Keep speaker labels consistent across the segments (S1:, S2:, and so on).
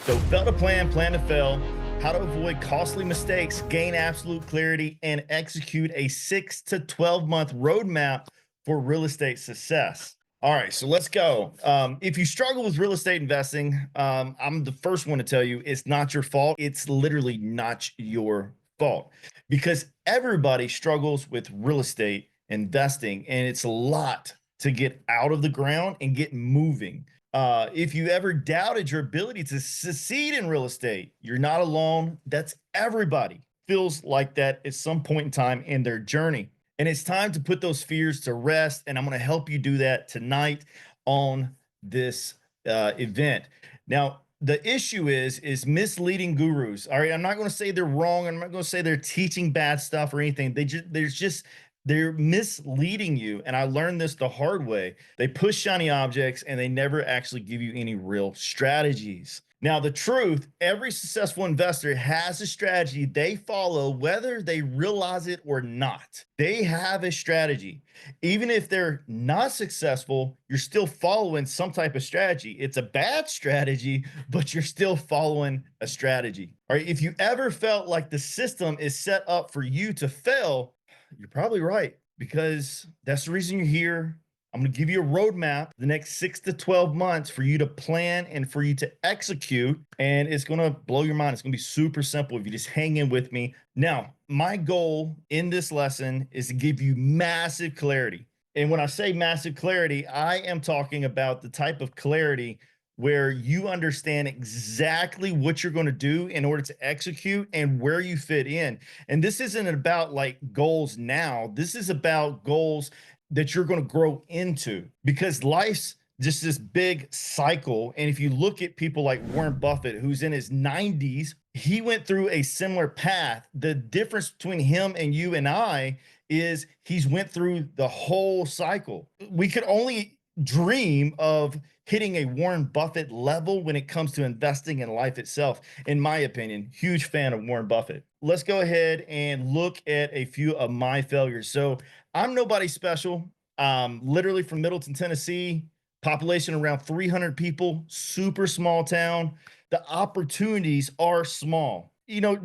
S1: So, fail to plan, plan to fail, how to avoid costly mistakes, gain absolute clarity, and execute a 6 to 12 month roadmap for real estate success. All right, so let's go. If you struggle with real estate investing, I'm the first one to tell you it's not your fault. It's literally not your fault because everybody struggles with real estate investing, and it's a lot to get out of the ground and get moving. If you ever doubted your ability to succeed in real estate, you're not alone. That's everybody feels like that at some point in time in their journey. And it's time to put those fears to rest. And I'm going to help you do that tonight on this event. Now, the issue is misleading gurus. All right, I'm not going to say they're wrong. I'm not going to say they're teaching bad stuff or anything. They're misleading you. And I learned this the hard way. They push shiny objects and they never actually give you any real strategies. Now, the truth, every successful investor has a strategy they follow, whether they realize it or not. They have a strategy. Even if they're not successful, you're still following some type of strategy. It's a bad strategy, but you're still following a strategy. All right. If you ever felt like the system is set up for you to fail, you're probably right because that's the reason you're here. I'm going to give you a roadmap the next 6 to 12 months for you to plan and for you to execute. And it's going to blow your mind. It's going to be super simple if you just hang in with me. Now, my goal in this lesson is to give you massive clarity. And when I say massive clarity, I am talking about the type of clarity where you understand exactly what you're going to do in order to execute and where you fit in. And this isn't about like goals now. This is about goals that you're going to grow into because life's just this big cycle. And if you look at people like Warren Buffett, who's in his 90s, he went through a similar path. The difference between him and you and I is he's went through the whole cycle. We could only dream of hitting a Warren Buffett level when it comes to investing in life itself. In my opinion, huge fan of Warren Buffett. Let's go ahead and look at a few of my failures. So I'm nobody special. Literally from Middleton, Tennessee, population around 300 people, super small town. The opportunities are small.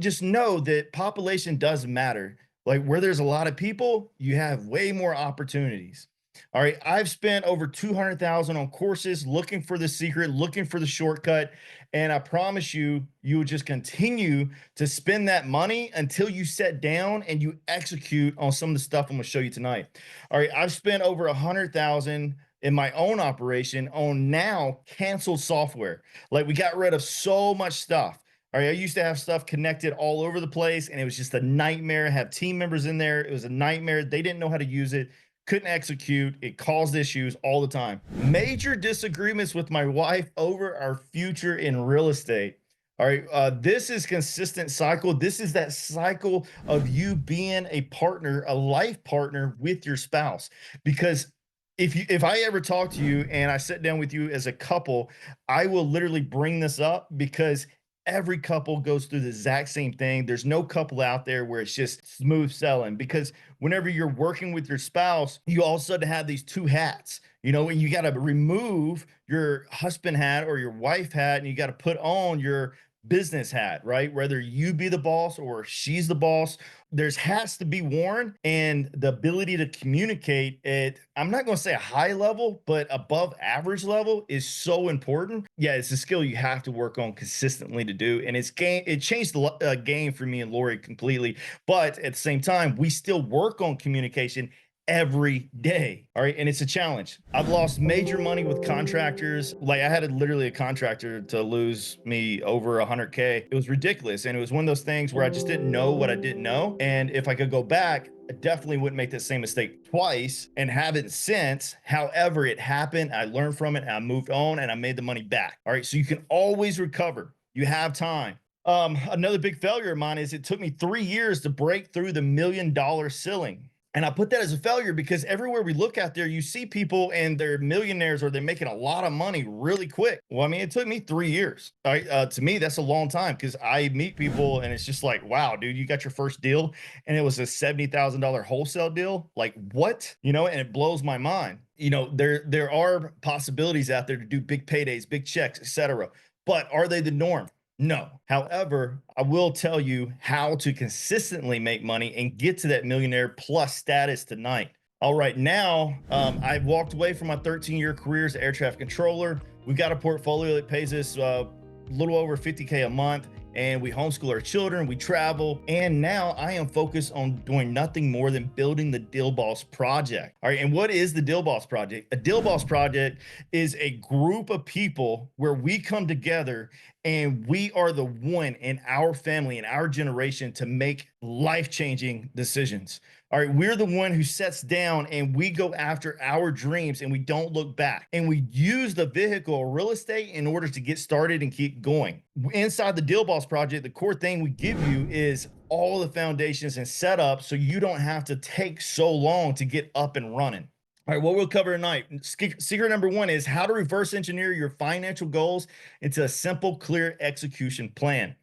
S1: Just know that population does matter. Like where there's a lot of people, you have way more opportunities. All right, I've spent over 200,000 on courses looking for the secret, looking for the shortcut, and I promise you, you will just continue to spend that money until you sit down and you execute on some of the stuff I'm going to show you tonight. All right, I've spent over 100,000 in my own operation on now canceled software. Like we got rid of so much stuff. All right, I used to have stuff connected all over the place, and it was just a nightmare. I have team members in there. It was a nightmare. They didn't know how to use it, couldn't execute. It caused issues all the time. Major disagreements with my wife over our future in real estate. All right, this is consistent cycle. This is that cycle of you being a partner, a life partner with your spouse. Because if I ever talk to you and I sit down with you as a couple, I will literally bring this up because every couple goes through the exact same thing. There's no couple out there where it's just smooth selling because whenever you're working with your spouse, you also have these two hats, and you got to remove your husband hat or your wife hat and you got to put on your business hat, right? Whether you be the boss or she's the boss, there's hats to be worn, and the ability to communicate at, I'm not going to say a high level, but above average level is so important. Yeah, it's a skill you have to work on consistently to do. And it changed the game for me and Lori completely. But at the same time, we still work on communication every day. All right. And it's a challenge. I've lost major money with contractors. Like I had literally a contractor to lose me over 100K. It was ridiculous. And it was one of those things where I just didn't know what I didn't know. And if I could go back, I definitely wouldn't make that same mistake twice and haven't since. However, it happened. I learned from it and I moved on and I made the money back. All right. So you can always recover. You have time. Another big failure of mine is it took me 3 years to break through the $1 million ceiling. And I put that as a failure because everywhere we look out there, you see people and they're millionaires or they're making a lot of money really quick. Well, I mean, it took me 3 years. All right, to me, that's a long time because I meet people and it's just like, wow, dude, you got your first deal and it was a $70,000 wholesale deal. Like what? And it blows my mind. There are possibilities out there to do big paydays, big checks, etc. But are they the norm? No. However, I will tell you how to consistently make money and get to that millionaire plus status tonight. All right, now I've walked away from my 13-year career as an air traffic controller. We've got a portfolio that pays us a little over 50K a month, and we homeschool our children, we travel, and now I am focused on doing nothing more than building the Dealboss project. All right, and what is the Dealboss project? A Dealboss project is a group of people where we come together and we are the one in our family, in our generation, to make life-changing decisions. All right, we're the one who sets down and we go after our dreams and we don't look back. And we use the vehicle of real estate in order to get started and keep going. Inside the Deal Boss project, the core thing we give you is all the foundations and setup so you don't have to take so long to get up and running. All right, what we'll cover tonight. Secret number one is how to reverse engineer your financial goals into a simple, clear execution plan.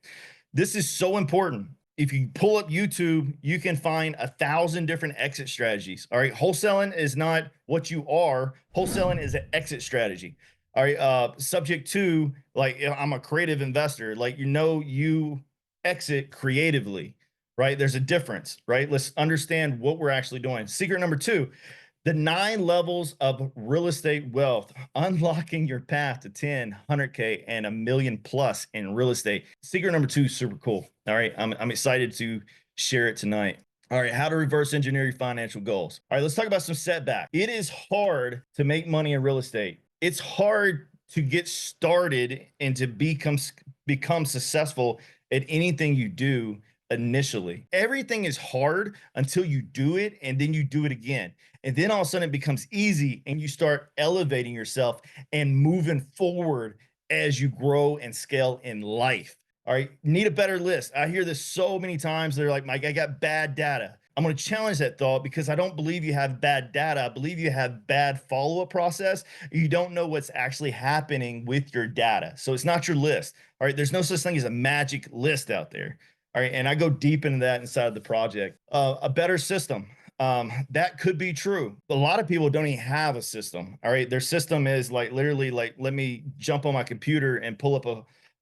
S1: This is so important. If you pull up YouTube, you can find 1,000 different exit strategies. All right. Wholesaling is not what you are. Wholesaling is an exit strategy. All right. Subject to, like, I'm a creative investor. Like, you exit creatively, right? There's a difference, right? Let's understand what we're actually doing. Secret number two, the 9 levels of real estate wealth, unlocking your path to 10, 100K and a million plus in real estate. Secret number two, super cool. All right. I'm excited to share it tonight. All right. How to reverse engineer your financial goals. All right. Let's talk about some setback. It is hard to make money in real estate. It's hard to get started and to become successful at anything you do initially. Everything is hard until you do it, and then you do it again. And then all of a sudden it becomes easy and you start elevating yourself and moving forward as you grow and scale in life. All right. Need a better list. I hear this so many times. They're like, Mike, I got bad data. I'm going to challenge that thought because I don't believe you have bad data. I believe you have bad follow-up process. You don't know what's actually happening with your data. So it's not your list. All right. There's no such thing as a magic list out there. All right. And I go deep into that inside of the project. A better system. That could be true. A lot of people don't even have a system. All right. Their system is like literally like, let me jump on my computer and pull up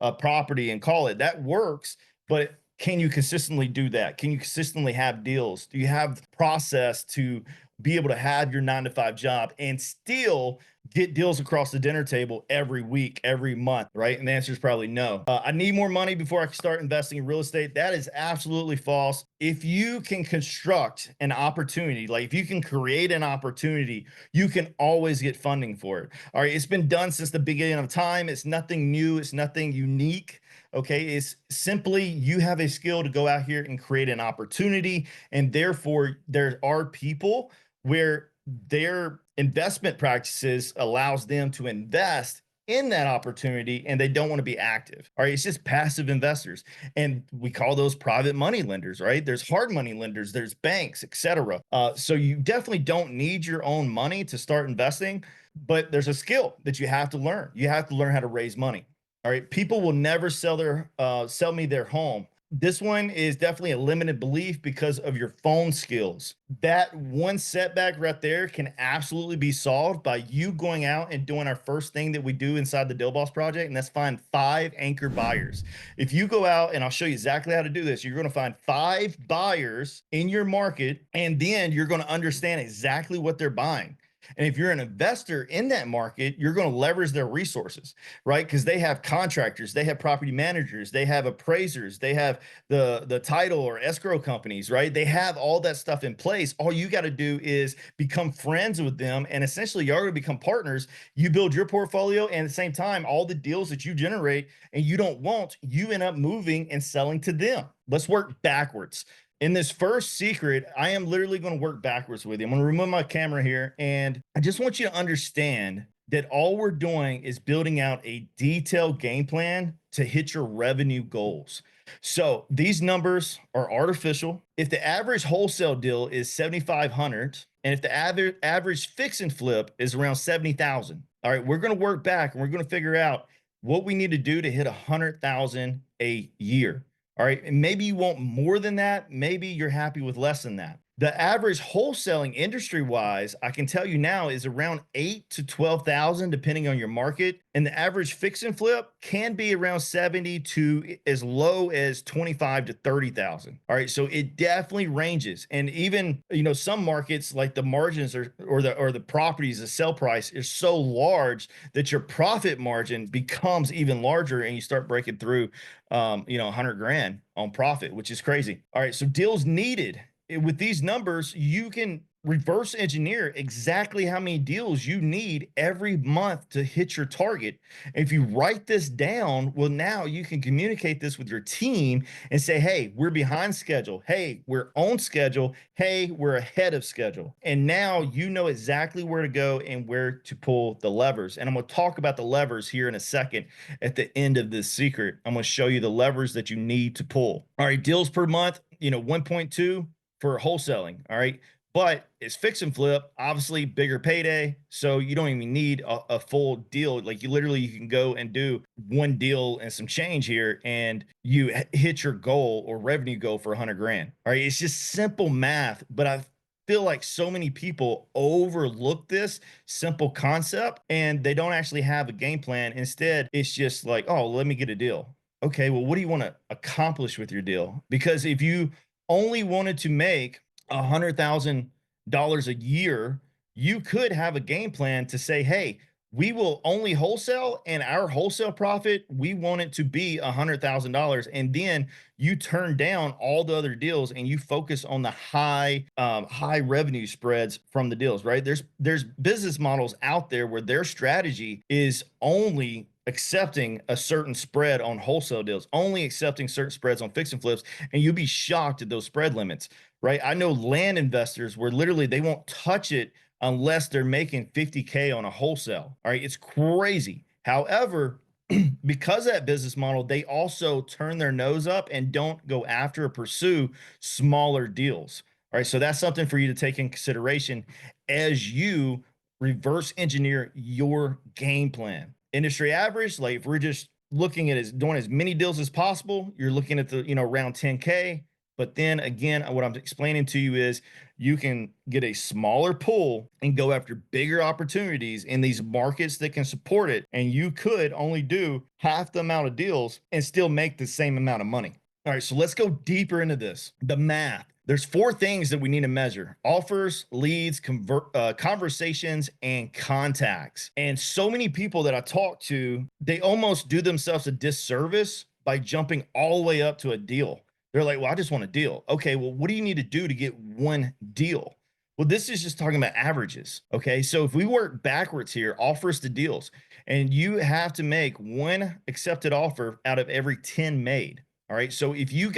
S1: a property and call it. That works, but can you consistently do that? Can you consistently have deals? Do you have the process to be able to have your 9 to 5 job and still get deals across the dinner table every week, every month, right? And the answer is probably no. I need more money before I can start investing in real estate. That is absolutely false. If you can construct an opportunity, like if you can create an opportunity, you can always get funding for it. All right. It's been done since the beginning of time. It's nothing new. It's nothing unique. Okay. It's simply you have a skill to go out here and create an opportunity. And therefore, there are people where their investment practices allows them to invest in that opportunity and they don't want to be active. All right. It's just passive investors. And we call those private money lenders, right? There's hard money lenders, there's banks, etc. So you definitely don't need your own money to start investing, but there's a skill that you have to learn. You have to learn how to raise money. All right. People will never sell me their home. This one is definitely a limited belief because of your phone skills. That one setback right there can absolutely be solved by you going out and doing our first thing that we do inside the Dealboss project, and that's find 5 anchor buyers. If you go out, and I'll show you exactly how to do this, you're going to find 5 buyers in your market, and then you're going to understand exactly what they're buying. And if you're an investor in that market, you're going to leverage their resources, right? Because they have contractors, they have property managers, they have appraisers, they have the title or escrow companies, right? They have all that stuff in place. All you got to do is become friends with them. And essentially, you're going to become partners. You build your portfolio. And at the same time, all the deals that you generate and you don't want, you end up moving and selling to them. Let's work backwards. In this first secret, I am literally going to work backwards with you. I'm going to remove my camera here. And I just want you to understand that all we're doing is building out a detailed game plan to hit your revenue goals. So these numbers are artificial. If the average wholesale deal is 7,500, and if the average fix and flip is around 70,000, all right, we're going to work back and we're going to figure out what we need to do to hit 100,000 a year. All right. And maybe you want more than that. Maybe you're happy with less than that. The average wholesaling industry wise, I can tell you now is around 8 to 12,000 depending on your market, and the average fix and flip can be around 70 to as low as 25 to 30,000. All right, so it definitely ranges. And even, some markets like the margins or the properties, the sell price is so large that your profit margin becomes even larger and you start breaking through 100 grand on profit, which is crazy. All right, so deals needed with these numbers, you can reverse engineer exactly how many deals you need every month to hit your target. If you write this down, well, now you can communicate this with your team and say, hey, we're behind schedule. Hey, we're on schedule. Hey, we're ahead of schedule. And now you know exactly where to go and where to pull the levers. And I'm going to talk about the levers here in a second at the end of this secret. I'm going to show you the levers that you need to pull. All right, deals per month, 1.2 for wholesaling. All right. But it's fix and flip, obviously bigger payday. So you don't even need a full deal. Like you can go and do one deal and some change here and you hit your goal or revenue goal for 100 grand. All right. It's just simple math, but I feel like so many people overlook this simple concept and they don't actually have a game plan. Instead, it's just like, oh, let me get a deal. Okay. Well, what do you want to accomplish with your deal? Because if you only wanted to make $100,000 a year, you could have a game plan to say, hey, we will only wholesale and our wholesale profit, we want it to be $100,000. And then you turn down all the other deals and you focus on the high revenue spreads from the deals, right? There's business models out there where their strategy is only accepting a certain spread on wholesale deals, only accepting certain spreads on fix and flips, and you'd be shocked at those spread limits, right? I know land investors where literally they won't touch it unless they're making 50K on a wholesale. All right, it's crazy. However, because of that business model, they also turn their nose up and don't go after or pursue smaller deals. All right, so that's something for you to take in consideration as you reverse engineer your game plan. Industry average, like if we're just looking at doing as many deals as possible, you're looking at the around 10K. But then again, what I'm explaining to you is you can get a smaller pool and go after bigger opportunities in these markets that can support it. And you could only do half the amount of deals and still make the same amount of money. All right, so let's go deeper into this. The math. There's 4 things that we need to measure: offers, leads, conversations, and contacts. And so many people that I talk to, they almost do themselves a disservice by jumping all the way up to a deal. They're like, well, I just want a deal. Okay, well, what do you need to do to get one deal? Well, this is just talking about averages. Okay, so if we work backwards here, offers to deals, and you have to make one accepted offer out of every 10 made. All right, so if you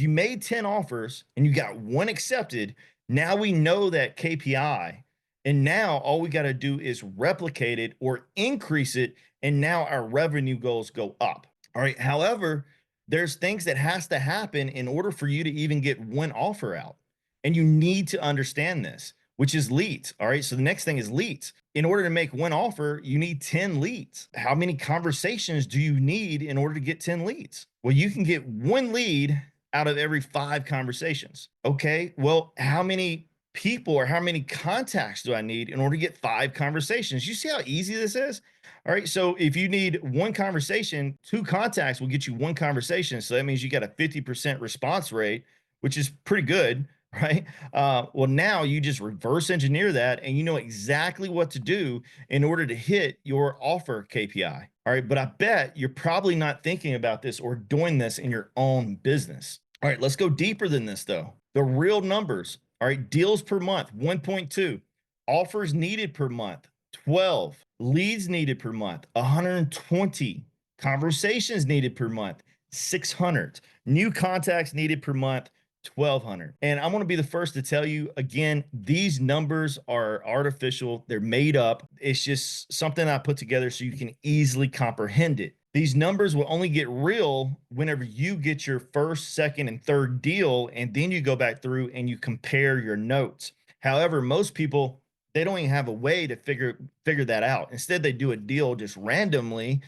S1: made 10 offers and you got one accepted, now we know that KPI. And now all we got to do is replicate it or increase it. And now our revenue goals go up. All right. However, there's things that has to happen in order for you to even get one offer out. And you need to understand this, which is leads. All right. So the next thing is leads. In order to make one offer, you need 10 leads. How many conversations do you need in order to get 10 leads? Well, you can get one lead out of every 5 conversations. Okay. Well, how many people or how many contacts do I need in order to get 5 conversations? You see how easy this is? All right. So if you need one conversation, 2 contacts will get you one conversation. So that means you got a 50% response rate, which is pretty good. Right. Well, now you just reverse engineer that and you know exactly what to do in order to hit your offer KPI. All right. But I bet you're probably not thinking about this or doing this in your own business. All right. Let's go deeper than this, though. The real numbers. All right. Deals per month, 1.2. Offers needed per month, 12. Leads needed per month, 120. Conversations needed per month, 600. New contacts needed per month, 1,200. And I'm going to be the first to tell you again, these numbers are artificial. They're made up. It's just something I put together so you can easily comprehend it. These numbers will only get real whenever you get your first, second, and third deal, and then you go back through and you compare your notes. However, most people, they don't even have a way to figure that out. Instead, they do a deal just randomly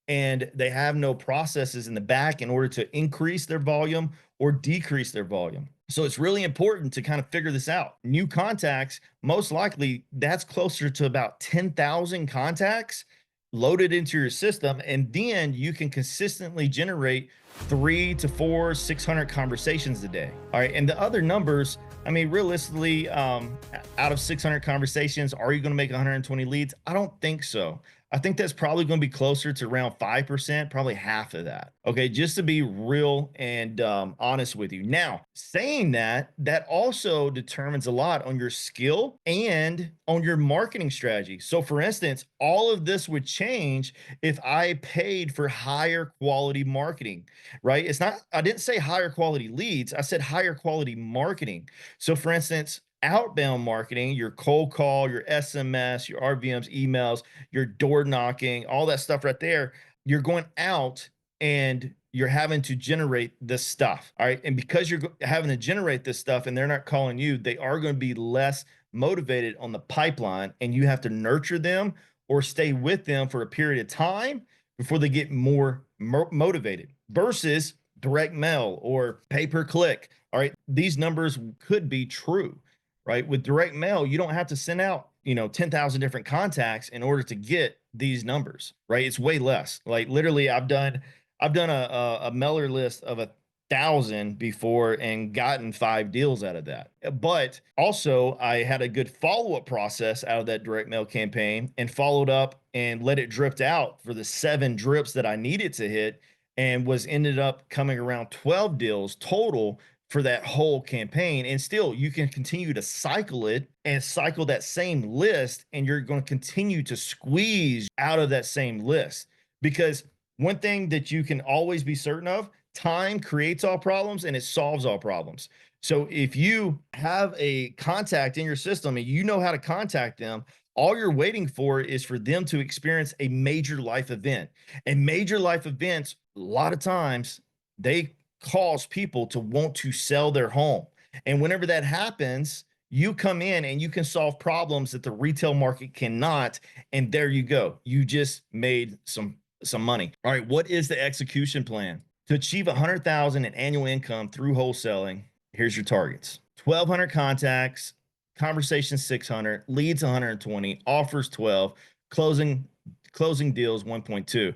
S1: and they have no processes in the back in order to increase their volume or decrease their volume. So it's really important to kind of figure this out. New contacts, most likely that's closer to about 10,000 contacts loaded into your system. And then you can consistently generate 3 to 4, 600 conversations a day. All right. And the other numbers, I mean, realistically, out of 600 conversations, are you going to make 120 leads? I don't think so. I think that's probably going to be closer to around 5%, probably half of that. Okay, just to be real and honest with you. Now, saying that, that also determines a lot on your skill and on your marketing strategy. So, for instance, all of this would change if I paid for higher quality marketing, right? It's not, I didn't say higher quality leads, I said higher quality marketing. So, for instance, outbound marketing, your cold call, your SMS, your RVMs, emails, your door knocking, all that stuff right there, you're going out and you're having to generate this stuff. All right. And because you're having to generate this stuff and they're not calling you, they are going to be less motivated on the pipeline, and you have to nurture them or stay with them for a period of time before they get more motivated versus direct mail or pay per click. All right. These numbers could be true, right? With direct mail, you don't have to send out, 10,000 different contacts in order to get these numbers, right? It's way less. Like literally I've done a mailer list of 1,000 before and gotten 5 deals out of that. But also I had a good follow-up process out of that direct mail campaign and followed up and let it drift out for the 7 drips that I needed to hit, and was ended up coming around 12 deals total for that whole campaign. And still, you can continue to cycle it and cycle that same list, and you're going to continue to squeeze out of that same list. Because one thing that you can always be certain of, time creates all problems and it solves all problems. So if you have a contact in your system and you know how to contact them, all you're waiting for is for them to experience a major life event. And major life events, a lot of times, they cause people to want to sell their home. And whenever that happens, you come in and you can solve problems that the retail market cannot. And there you go. You just made some money. All right, what is the execution plan? To achieve 100,000 in annual income through wholesaling, here's your targets. 1,200 contacts, conversations 600, leads 120, offers 12, closing deals 1.2.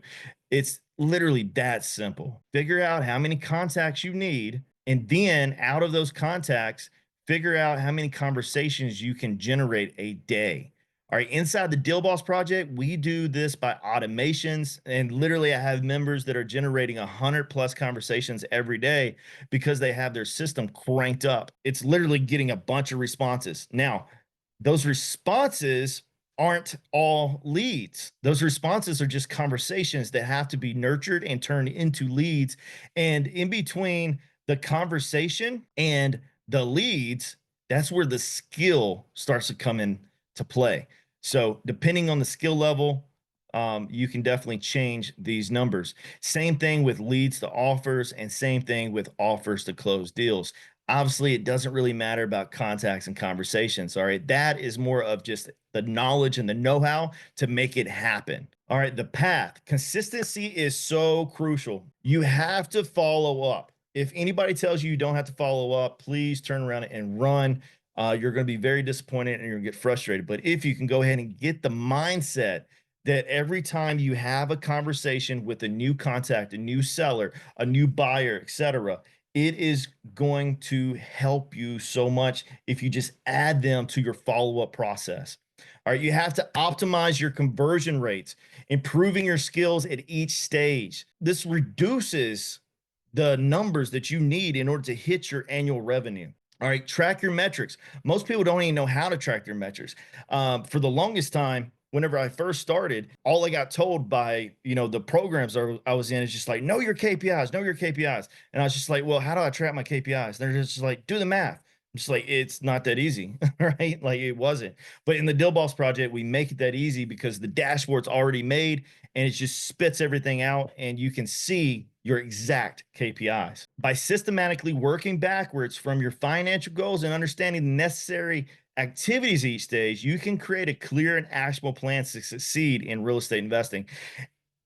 S1: It's literally that simple. Figure out how many contacts you need, and then out of those contacts, figure out how many conversations you can generate a day. All right, inside the Dealboss project, we do this by automations, and literally I have members that are generating 100+ conversations every day because they have their system cranked up. It's literally getting a bunch of responses. Now, those responses aren't all leads. Those responses are just conversations that have to be nurtured and turned into leads. And in between the conversation and the leads, that's where the skill starts to come in to play. So depending on the skill level, you can definitely change these numbers. Same thing with leads to offers, and same thing with offers to close deals. Obviously, it doesn't really matter about contacts and conversations. All right. That is more of just the knowledge and the know-how to make it happen. All right. The path. Consistency is so crucial. You have to follow up. If anybody tells you you don't have to follow up, please turn around and run. You're going to be very disappointed and you're going to get frustrated. But if you can go ahead and get the mindset that every time you have a conversation with a new contact, a new seller, a new buyer, etc., it is going to help you so much if you just add them to your follow-up process. All right, you have to optimize your conversion rates, improving your skills at each stage. This reduces the numbers that you need in order to hit your annual revenue. All right, track your metrics. Most people don't even know how to track their metrics. For the longest time, whenever I first started, all I got told by, the programs I was in is just like, know your KPIs, know your KPIs. And I was just like, well, how do I track my KPIs? And they're just like, do the math. I'm just like, it's not that easy, right? Like it wasn't. But in the Dealboss project, we make it that easy because the dashboard's already made and it just spits everything out and you can see your exact KPIs. By systematically working backwards from your financial goals and understanding the necessary activities each stage, you can create a clear and actionable plan to succeed in real estate investing.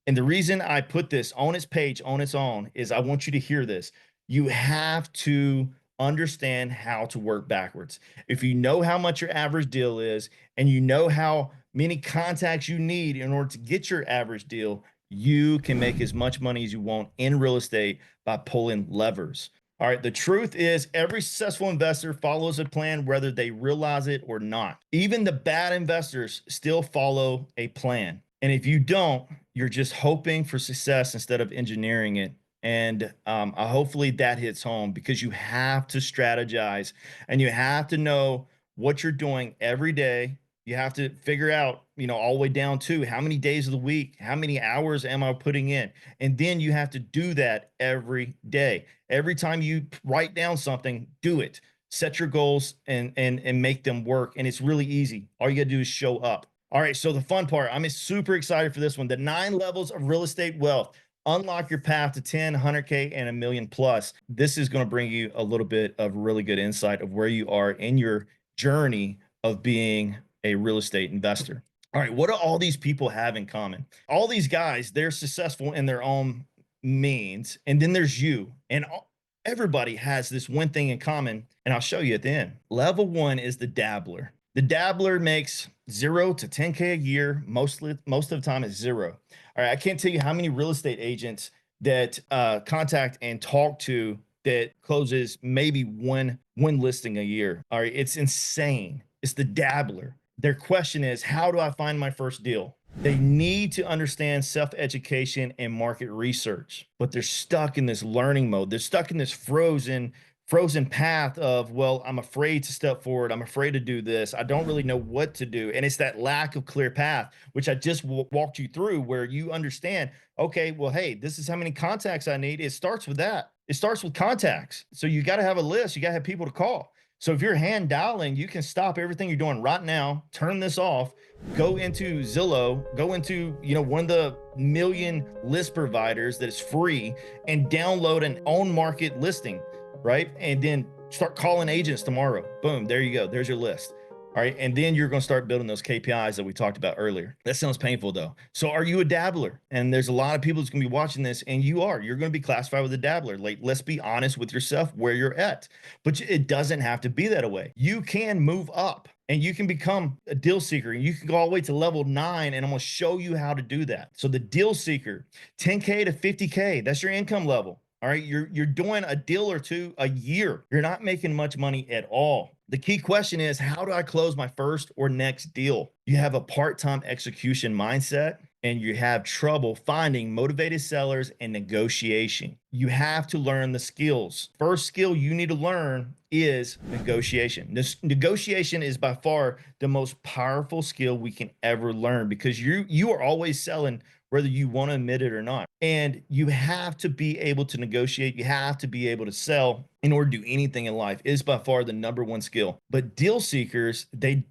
S1: And the reason I put this on its page on its own is I want you to hear this. You have to understand how to work backwards. If you know how much your average deal is and you know how many contacts you need in order to get your average deal, you can make as much money as you want in real estate by pulling levers. All right. The truth is, every successful investor follows a plan, whether they realize it or not. Even the bad investors still follow a plan. And if you don't, you're just hoping for success instead of engineering it. And hopefully that hits home, because you have to strategize and you have to know what you're doing every day. You have to figure out, all the way down to how many days of the week, how many hours am I putting in? And then you have to do that every day. Every time you write down something, do it. Set your goals and make them work. And it's really easy. All you got to do is show up. All right. So the fun part, I'm super excited for this one. The 9 levels of real estate wealth. Unlock your path to 10, 100K, and a million plus. This is going to bring you a little bit of really good insight of where you are in your journey of being a real estate investor. All right. What do all these people have in common? All these guys, they're successful in their own means. And then there's you. And everybody has this one thing in common. And I'll show you at the end. Level 1 is the dabbler. The dabbler makes 0 to 10K a year. Most of the time it's 0. All right. I can't tell you how many real estate agents that contact and talk to that closes maybe one listing a year. All right. It's insane. It's the dabbler. Their question is, how do I find my first deal? They need to understand self-education and market research, but they're stuck in this learning mode. They're stuck in this frozen path of, well, I'm afraid to step forward. I'm afraid to do this. I don't really know what to do. And it's that lack of clear path, which I just walked you through, where you understand, okay, well, hey, this is how many contacts I need. It starts with that. It starts with contacts. So you got to have a list. You got to have people to call. So if you're hand dialing, you can stop everything you're doing right now, turn this off, go into Zillow, go into, one of the million list providers that is free, and download an on market listing, right? And then start calling agents tomorrow. Boom, there you go. There's your list. All right. And then you're going to start building those KPIs that we talked about earlier. That sounds painful though. So are you a dabbler? And there's a lot of people that's going to be watching this, and you're going to be classified with a dabbler. Like, let's be honest with yourself where you're at, but it doesn't have to be that way. You can move up and you can become a deal seeker, and you can go all the way to level 9. And I'm going to show you how to do that. So the deal seeker, 10K to 50K, that's your income level. All right. You're doing a deal or two a year. You're not making much money at all. The key question is, how do I close my first or next deal? You have a part-time execution mindset, and you have trouble finding motivated sellers and negotiation. You have to learn the skills. First skill you need to learn is negotiation. This negotiation is by far the most powerful skill we can ever learn, because you are always selling, whether you want to admit it or not. And you have to be able to negotiate. You have to be able to sell in order to do anything in life. It is by far the number one skill. But deal seekers, they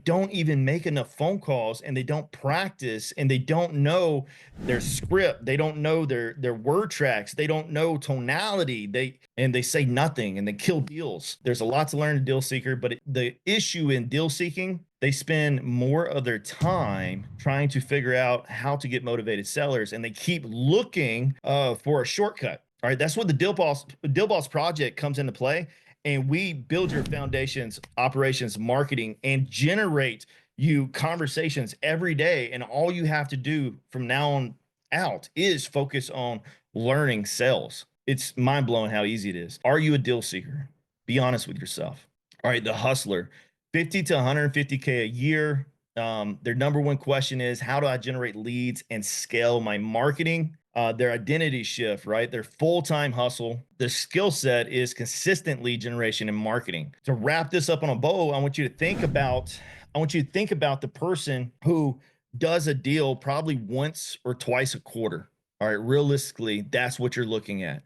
S1: don't even make enough phone calls, and they don't practice, and they don't know their script. They don't know their word tracks. They don't know tonality. They say nothing, and they kill deals. There's a lot to learn in deal seeker, but the issue in deal seeking, they spend more of their time trying to figure out how to get motivated sellers, and they keep looking for a shortcut. All right, that's what the Dealboss project comes into play. And we build your foundations, operations, marketing, and generate you conversations every day. And all you have to do from now on out is focus on learning sales. It's mind blowing how easy it is. Are you a deal seeker? Be honest with yourself. All right, the hustler, 50 to 150K a year. Their number one question is, how do I generate leads and scale my marketing? Their identity shift, right? Their full-time hustle. Their skill set is consistent lead generation and marketing. To wrap this up on a bow, I want you to think about the person who does a deal probably once or twice a quarter. All right, realistically, that's what you're looking at.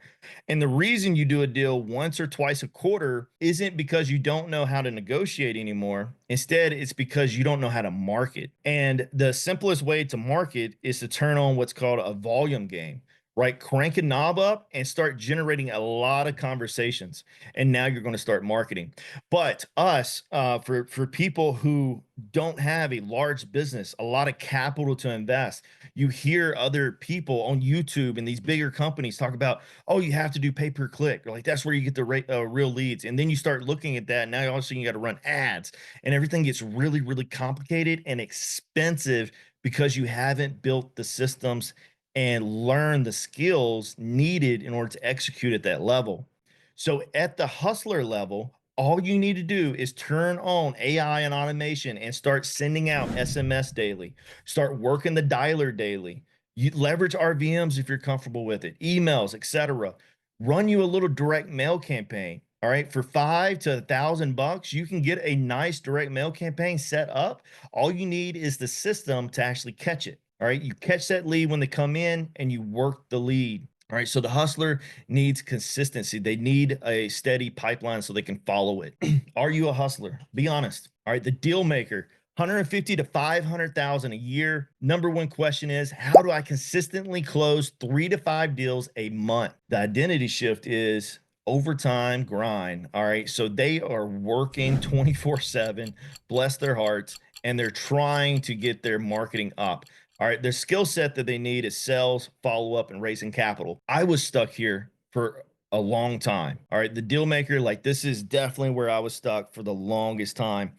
S1: And the reason you do a deal once or twice a quarter isn't because you don't know how to negotiate anymore. Instead, it's because you don't know how to market. And the simplest way to market is to turn on what's called a volume game, right? Crank a knob up and start generating a lot of conversations. And now you're going to start marketing. But us, for people who don't have a large business, a lot of capital to invest, you hear other people on YouTube and these bigger companies talk about, oh, you have to do pay per click. Or like that's where you get the real leads. And then you start looking at that. Now all of a sudden you got to run ads, and everything gets really, really complicated and expensive because you haven't built the systems and learn the skills needed in order to execute at that level. So at the hustler level, all you need to do is turn on AI and automation and start sending out SMS daily. Start working the dialer daily. You leverage RVMs if you're comfortable with it, emails, etc. Run you a little direct mail campaign. All right, for $5 to $1,000, you can get a nice direct mail campaign set up. All you need is the system to actually catch it. All right, you catch that lead when they come in and you work the lead. All right, so the hustler needs consistency. They need a steady pipeline so they can follow it. Are you a hustler? Be honest. All right, the deal maker, 150 to 500,000 a year. Number one question is, how do I consistently close 3 to 5 deals a month? The identity shift is overtime grind. All right, so they are working 24/7, bless their hearts, and they're trying to get their marketing up. All right, their skill set that they need is sales, follow up, and raising capital. I was stuck here for a long time. All right, the deal maker, like this is definitely where I was stuck for the longest time.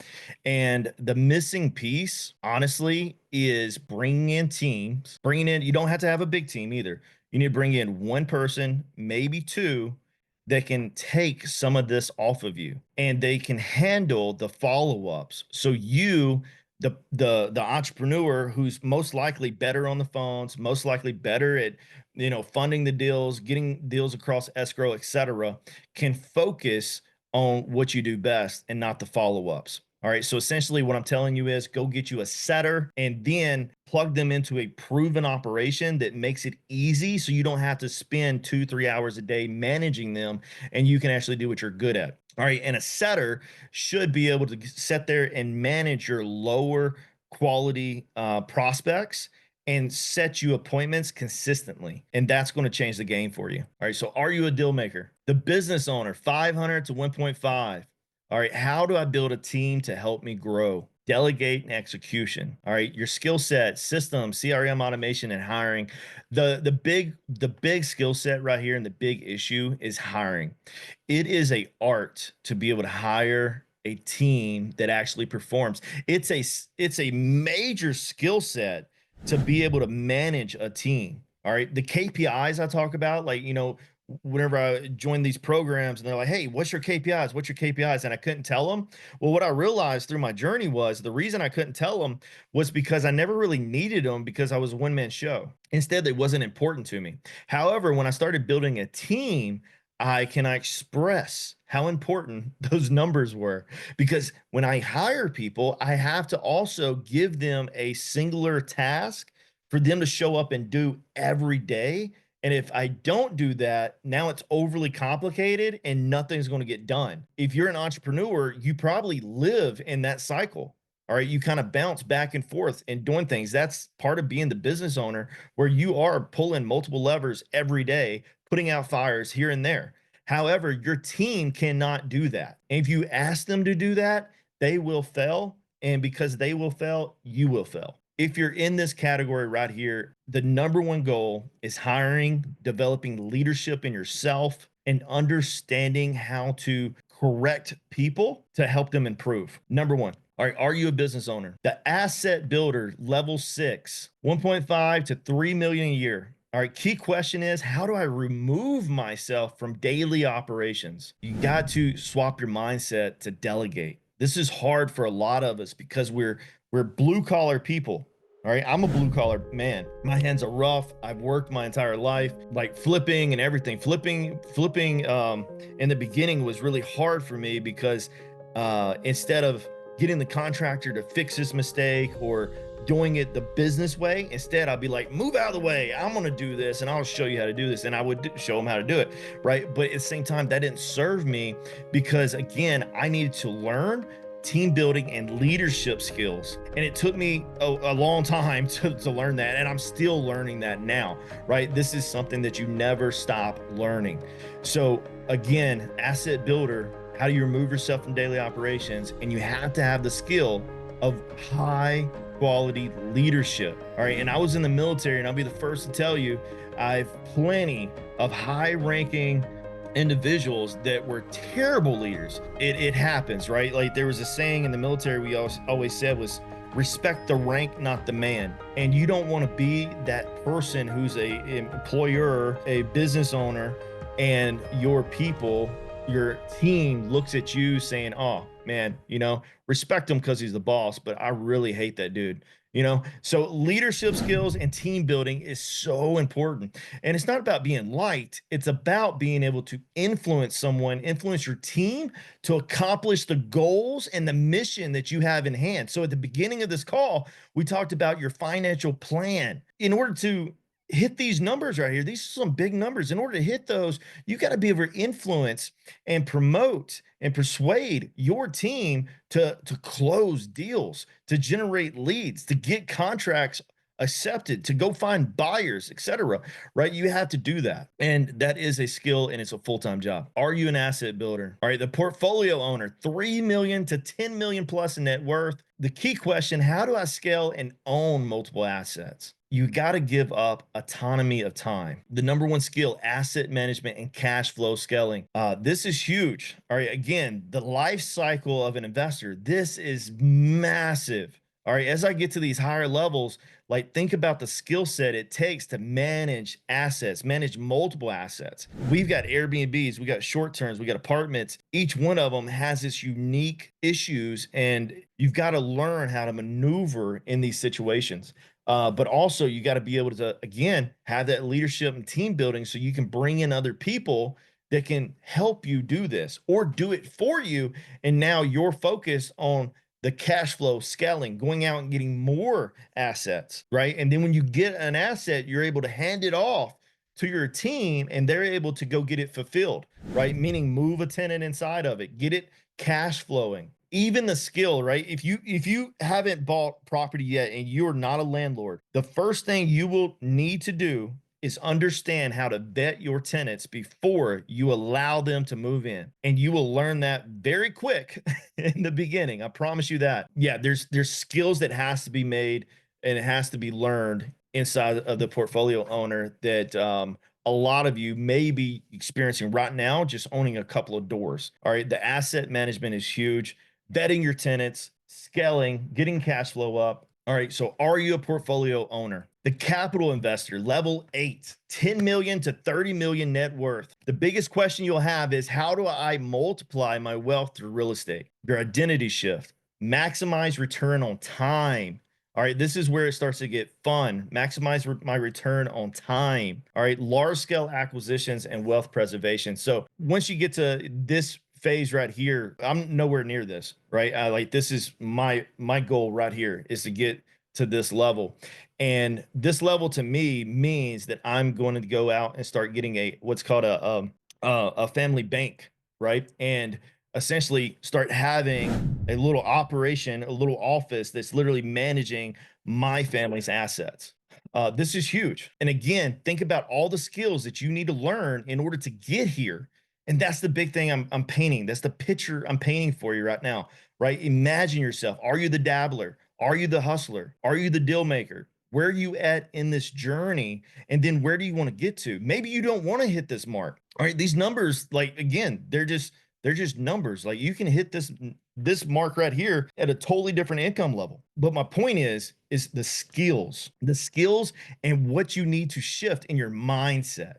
S1: And the missing piece, honestly, is bringing in teams. Bringing in, you don't have to have a big team either. You need to bring in one person, maybe two, that can take some of this off of you and they can handle the follow-ups. So you, the entrepreneur who's most likely better on the phones, most likely better at funding the deals, getting deals across escrow, etc., can focus on what you do best and not the follow-ups. All right, so essentially what I'm telling you is go get you a setter and then plug them into a proven operation that makes it easy so you don't have to spend 2-3 hours a day managing them, and you can actually do what you're good at. All right, and a setter should be able to sit there and manage your lower quality prospects and set you appointments consistently. And that's going to change the game for you. All right, so are you a deal maker? The business owner, 500 to 1.5. All right, how do I build a team to help me grow? Delegate and execution. All right, your skill set, systems, CRM automation, and hiring. The big skill set right here and the big issue is hiring. It is a art to be able to hire a team that actually performs. It's a major skill set to be able to manage a team. All right, the KPIs I talk about, like whenever I join these programs and they're like, hey, what's your KPIs? What's your KPIs? And I couldn't tell them. Well, what I realized through my journey was the reason I couldn't tell them was because I never really needed them because I was a one-man show. Instead, it wasn't important to me. However, when I started building a team, I can express how important those numbers were because when I hire people, I have to also give them a singular task for them to show up and do every day. And if I don't do that, now it's overly complicated and nothing's going to get done. If you're an entrepreneur, you probably live in that cycle. All right. You kind of bounce back and forth and doing things. That's part of being the business owner where you are pulling multiple levers every day, putting out fires here and there. However, your team cannot do that. And if you ask them to do that, they will fail. And because they will fail, you will fail. If you're in this category right here, the number one goal is hiring, developing leadership in yourself, and understanding how to correct people to help them improve. Number one. All right, are you a business owner? The asset builder, level 6, 1.5 to 3 million a year. All right, key question is, how do I remove myself from daily operations? You got to swap your mindset to delegate. This is hard for a lot of us because we're blue collar people. All right, I'm a blue collar man. My hands are rough. I've worked my entire life, like flipping and everything. Flipping in the beginning was really hard for me because instead of getting the contractor to fix his mistake or doing it the business way, instead I'd be like, move out of the way, I'm gonna do this and I'll show you how to do this, and I would show them how to do it, right? But at the same time, that didn't serve me because again, I needed to learn team building, and leadership skills. And it took me a long time to learn that. And I'm still learning that now, right? This is something that you never stop learning. So again, asset builder, how do you remove yourself from daily operations? And you have to have the skill of high quality leadership. All right. And I was in the military, and I'll be the first to tell you, I've plenty of high ranking individuals that were terrible leaders. It happens, right? Like there was a saying in the military we always said was, respect the rank, not the man. And you don't want to be that person who's an employer, a business owner, and your people, your team looks at you saying, oh man, respect him because he's the boss, but I really hate that dude. So leadership skills and team building is so important. And it's not about being liked, it's about being able to influence someone, influence your team to accomplish the goals and the mission that you have in hand. So at the beginning of this call, we talked about your financial plan. In order to hit these numbers right here, these are some big numbers. In order to hit those, you got to be able to influence and promote and persuade your team to close deals, to generate leads, to get contracts accepted, to go find buyers, etc. Right? You have to do that. And that is a skill, and it's a full-time job. Are you an asset builder? All right, the portfolio owner, 3 million to 10 million plus in net worth. The key question, how do I scale and own multiple assets? You got to give up autonomy of time. The number one skill, asset management and cash flow scaling. This is huge. All right. Again, the life cycle of an investor. This is massive. All right. As I get to these higher levels, like think about the skill set it takes to manage assets, manage multiple assets. We've got Airbnbs, we got short terms, we got apartments. Each one of them has its unique issues, and you've got to learn how to maneuver in these situations. But also you got to be able to, again, have that leadership and team building so you can bring in other people that can help you do this or do it for you. And now you're focused on the cash flow scaling, going out and getting more assets, right? And then when you get an asset, you're able to hand it off to your team and they're able to go get it fulfilled, right? Meaning move a tenant inside of it, get it cash flowing. Even the skill, right? If you haven't bought property yet and you're not a landlord, the first thing you will need to do is understand how to vet your tenants before you allow them to move in. And you will learn that very quick in the beginning. I promise you that. Yeah, there's skills that has to be made and it has to be learned inside of the portfolio owner that a lot of you may be experiencing right now, just owning a couple of doors. All right. The asset management is huge. Vetting your tenants, scaling, getting cash flow up. All right. So are you a portfolio owner? The capital investor, level 8, 10 million to 30 million net worth. The biggest question you'll have is, how do I multiply my wealth through real estate? Your identity shift, maximize return on time. All right, this is where it starts to get fun. Maximize my return on time. All right, large scale acquisitions and wealth preservation. So once you get to this phase right here, I'm nowhere near this, right? Like this is my goal right here is to get to this level. And this level to me means that I'm going to go out and start getting a what's called a family bank, right? And essentially start having a little operation, a little office that's literally managing my family's assets. This is huge. And again, think about all the skills that you need to learn in order to get here. And that's the big thing I'm painting. That's the picture I'm painting for you right now, right? Imagine yourself. Are you the dabbler? Are you the hustler? Are you the deal maker? Where are you at in this journey? And then where do you want to get to? Maybe you don't want to hit this mark. All right. These numbers, like, again, they're just numbers. Like you can hit this mark right here at a totally different income level. But my point is the skills and what you need to shift in your mindset.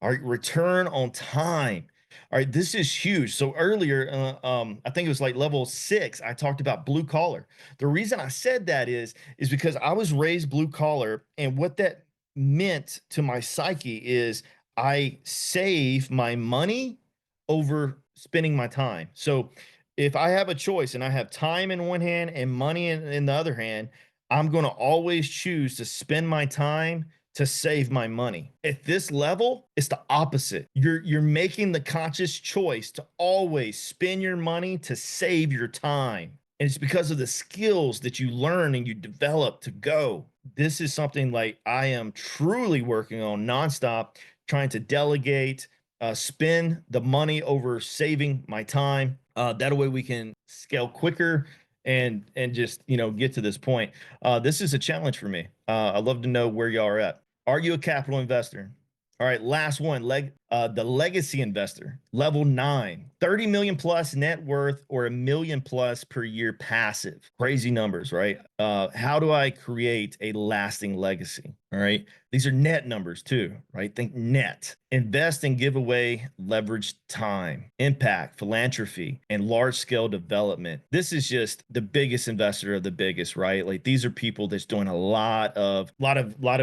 S1: All right. Return on time. All right, this is huge. So earlier, I think it was like level 6, I talked about blue collar. The reason I said that is because I was raised blue collar, and what that meant to my psyche is I save my money over spending my time. So if I have a choice and I have time in one hand and money in the other hand, I'm going to always choose to spend my time to save my money. At this level, it's the opposite. You're making the conscious choice to always spend your money to save your time. And it's because of the skills that you learn and you develop to go. This is something like I am truly working on nonstop, trying to delegate, spend the money over saving my time. That way we can scale quicker and just get to this point. This is a challenge for me. I'd love to know where y'all are at. Are you a capital investor? All right, last one, the legacy investor, level 9, 30 million plus net worth or a million plus per year passive. Crazy numbers, right? How do I create a lasting legacy? All right, these are net numbers too, right? Think net. Invest and give away leveraged time, impact, philanthropy, and large scale development. This is just the biggest investor of the biggest, right? Like these are people that's doing a lot of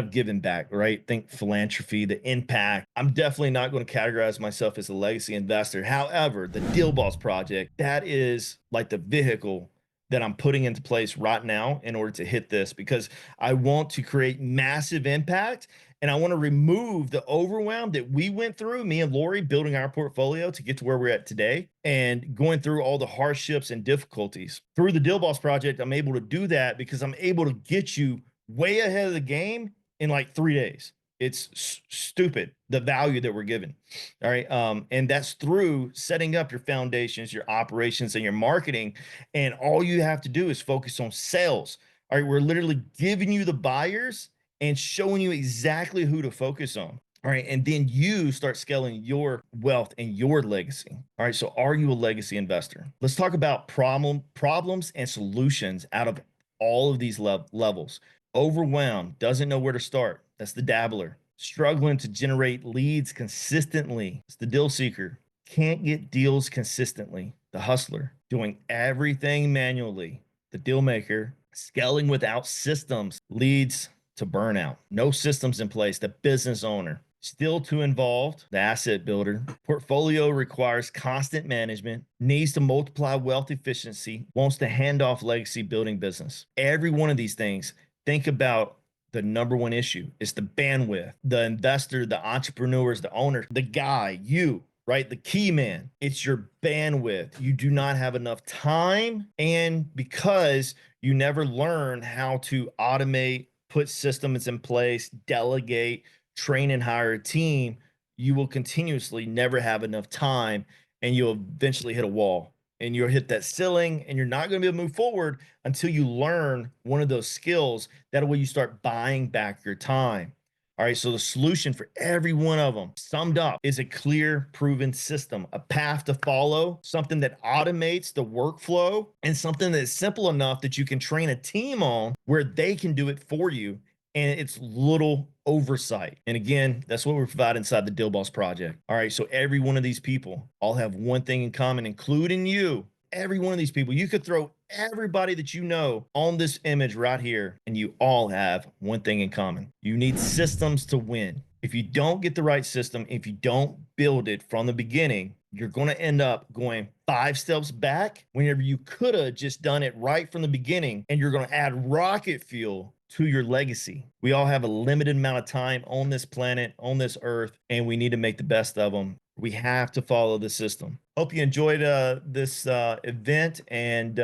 S1: giving back, right? Think philanthropy, the impact. I'm definitely not going to categorize myself as a legacy investor. However, the Dealboss project, that is like the vehicle that I'm putting into place right now in order to hit this, because I want to create massive impact and I want to remove the overwhelm that we went through, me and Lori, building our portfolio to get to where we're at today and going through all the hardships and difficulties. Through the Dealboss project, I'm able to do that because I'm able to get you way ahead of the game in like 3 days. It's stupid the value that we're given. All right. And that's through setting up your foundations, your operations, and your marketing. And all you have to do is focus on sales. All right. We're literally giving you the buyers and showing you exactly who to focus on. All right. And then you start scaling your wealth and your legacy. All right. So are you a legacy investor? Let's talk about problems and solutions out of all of these levels. Overwhelmed, doesn't know where to start. That's the dabbler. Struggling to generate leads consistently. It's the deal seeker. Can't get deals consistently. The hustler. Doing everything manually. The deal maker. Scaling without systems leads to burnout. No systems in place. The business owner. Still too involved. The asset builder. Portfolio requires constant management. Needs to multiply wealth efficiency. Wants to hand off legacy building business. Every one of these things, think about the number one issue is the bandwidth. The investor, the entrepreneurs, the owner, the guy, you, right? The key man. It's your bandwidth. You do not have enough time. And because you never learn how to automate, put systems in place, delegate, train and hire a team, you will continuously never have enough time and you'll eventually hit a wall and you'll hit that ceiling and you're not going to be able to move forward until you learn one of those skills. That way you start buying back your time. All right. So the solution for every one of them summed up is a clear, proven system, a path to follow, something that automates the workflow and something that's simple enough that you can train a team on where they can do it for you. And it's little oversight. And again, that's what we provide inside the Dealboss project. All right. So every one of these people all have one thing in common, including you. Every one of these people, you could throw everybody that you know on this image right here, and you all have one thing in common. You need systems to win. If you don't get the right system, if you don't build it from the beginning, you're going to end up going 5 steps back whenever you could have just done it right from the beginning, and you're going to add rocket fuel to your legacy. We all have a limited amount of time on this planet, on this earth, and we need to make the best of them. We have to follow the system. Hope you enjoyed this event. And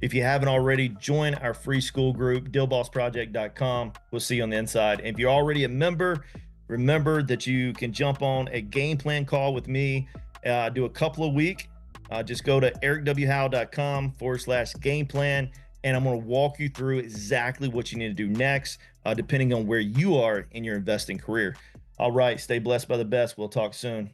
S1: if you haven't already, join our free school group, dealbossproject.com. We'll see you on the inside. And if you're already a member, remember that you can jump on a game plan call with me. Do a couple a week. Just go to ericwhowe.com/game plan. And I'm going to walk you through exactly what you need to do next, depending on where you are in your investing career. All right. Stay blessed by the best. We'll talk soon.